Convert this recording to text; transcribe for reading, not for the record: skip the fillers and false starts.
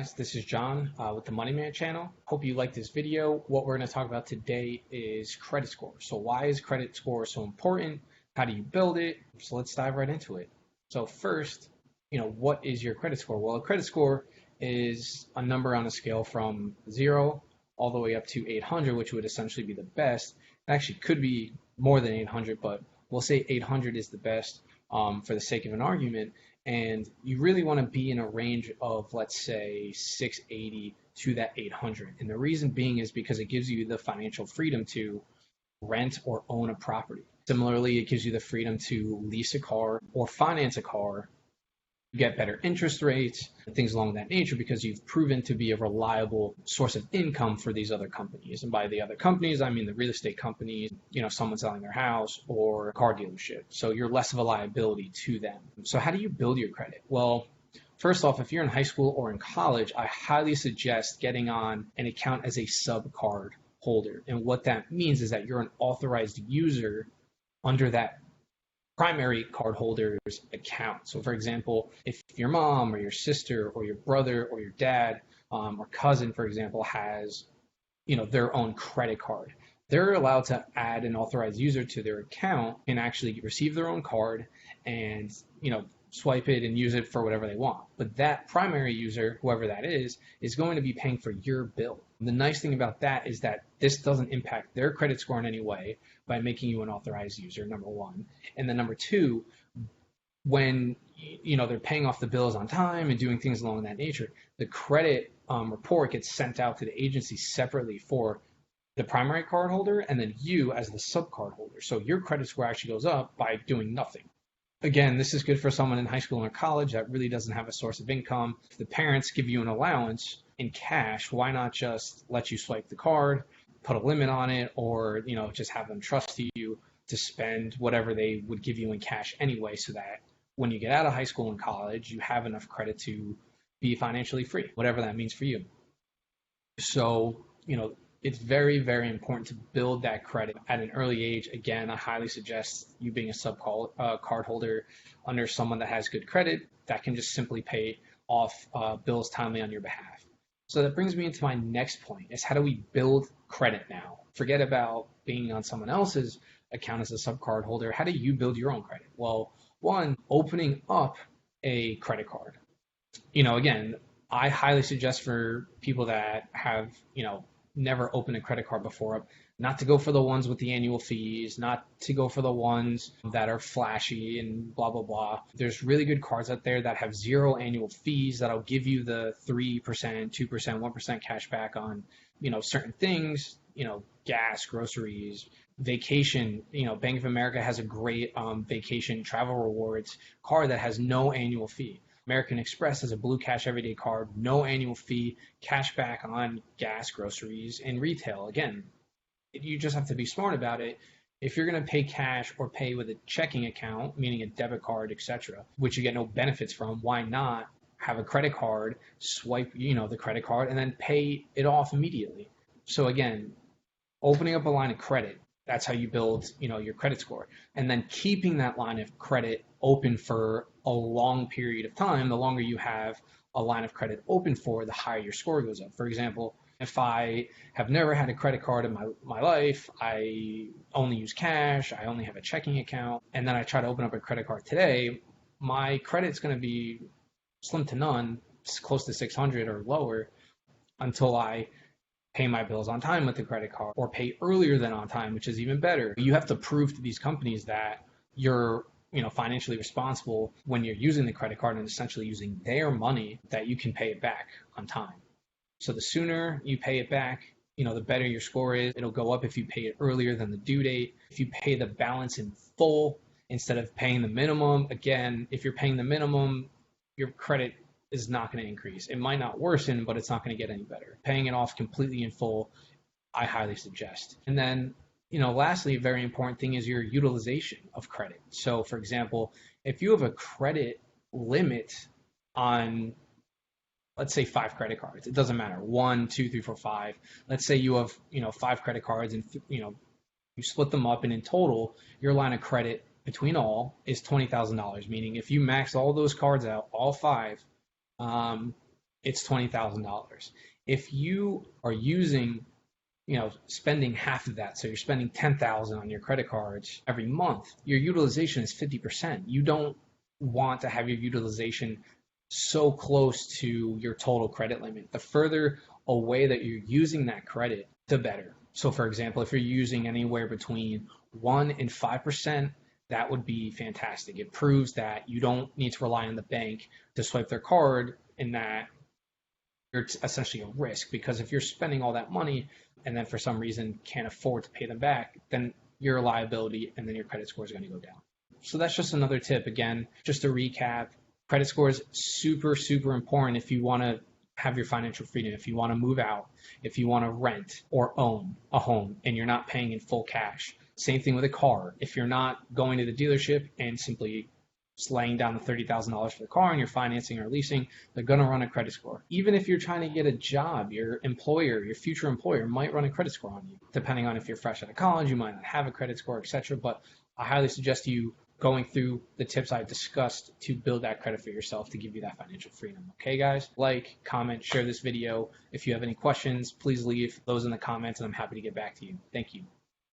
This is John with the Money Man channel. Hope you like this video. What we're going to talk about today is credit score. So why is credit score so important? How do you build it? So let's dive right into it. So first, what is your credit score? Well, a credit score is a number on a scale from 0 all the way up to 800, which would essentially be the best. It actually could be more than 800, but we'll say 800 is the best for the sake of an argument. And you really want to be in a range of, let's say, 680 to that 800. And the reason being is because it gives you the financial freedom to rent or own a property. Similarly, it gives you the freedom to lease a car or finance a car, get better interest rates, and things along that nature because you've proven to be a reliable source of income for these other companies. And by the other companies, I mean the real estate companies, someone selling their house or a car dealership. So you're less of a liability to them. So how do you build your credit? Well, first off, if you're in high school or in college, I highly suggest getting on an account as a sub card holder. And what that means is that you're an authorized user under that primary cardholder's account. So for example, if your mom or your sister or your brother or your dad or cousin, for example, has their own credit card, they're allowed to add an authorized user to their account and actually receive their own card and swipe it and use it for whatever they want. But that primary user, whoever that is going to be paying for your bill. The nice thing about that is that this doesn't impact their credit score in any way by making you an authorized user, number one. And then number two, when they're paying off the bills on time and doing things along that nature, the credit report gets sent out to the agency separately for the primary card holder and then you as the sub card holder. So your credit score actually goes up by doing nothing. Again, this is good for someone in high school or college that really doesn't have a source of income. If the parents give you an allowance in cash, why not just let you swipe the card, put a limit on it, or just have them trust you to spend whatever they would give you in cash anyway, so that when you get out of high school and college, you have enough credit to be financially free, whatever that means for you. So, it's very, very important to build that credit at an early age. Again, I highly suggest you being a sub card holder under someone that has good credit that can just simply pay off bills timely on your behalf. So that brings me into my next point is how do we build credit now? Forget about being on someone else's account as a sub card holder. How do you build your own credit? Well, one, opening up a credit card. Again, I highly suggest for people that have, never opened a credit card before, not to go for the ones with the annual fees, not to go for the ones that are flashy and blah, blah, blah. There's really good cards out there that have zero annual fees that'll give you the 3%, 2%, 1% cash back on, certain things, gas, groceries, vacation. Bank of America has a great vacation travel rewards card that has no annual fee. American Express has a Blue Cash Everyday card, no annual fee, cash back on gas, groceries, and retail. Again, you just have to be smart about it. If you're going to pay cash or pay with a checking account, meaning a debit card, etc., which you get no benefits from, why not have a credit card, swipe, the credit card, and then pay it off immediately? So again, opening up a line of credit, that's how you build, your credit score. And then keeping that line of credit open for a long period of time. The longer you have a line of credit open for, the higher your score goes up. For example, if I have never had a credit card in my life, I only use cash, I only have a checking account, and then I try to open up a credit card today, my credit's going to be slim to none, close to 600 or lower, until I pay my bills on time with the credit card or pay earlier than on time, which is even better. You have to prove to these companies that you're financially responsible when you're using the credit card and essentially using their money, that you can pay it back on time. So the sooner you pay it back, the better your score is. It'll go up if you pay it earlier than the due date. If you pay the balance in full instead of paying the minimum, again, if you're paying the minimum, your credit is not going to increase. It might not worsen, but it's not going to get any better. Paying it off completely in full, I highly suggest. And then, lastly, a very important thing is your utilization of credit. So for example, if you have a credit limit on, let's say 5 credit cards, it doesn't matter, 1, 2, 3, 4, 5. Let's say you have, 5 credit cards and, you split them up, and in total, your line of credit between all is $20,000, meaning if you max all those cards out, all 5, it's $20,000. If you are using, spending half of that, so you're spending 10,000 on your credit cards every month, your utilization is 50%. You don't want to have your utilization so close to your total credit limit. The further away that you're using that credit, the better. So for example, if you're using anywhere between 1 and 5%, that would be fantastic. It proves that you don't need to rely on the bank to swipe their card, and that you're essentially a risk, because if you're spending all that money and then for some reason can't afford to pay them back, then you're a liability and then your credit score is going to go down. So that's just another tip. Again, just to recap, credit score is super, super important if you want to have your financial freedom, if you want to move out, if you want to rent or own a home and you're not paying in full cash. Same thing with a car. If you're not going to the dealership and simply laying down the $30,000 for the car and you're financing or leasing, they're going to run a credit score. Even if you're trying to get a job, your employer, your future employer might run a credit score on you. Depending on if you're fresh out of college, you might not have a credit score, etc. But I highly suggest you going through the tips I've discussed to build that credit for yourself to give you that financial freedom. Okay, guys? Like, comment, share this video. If you have any questions, please leave those in the comments and I'm happy to get back to you. Thank you.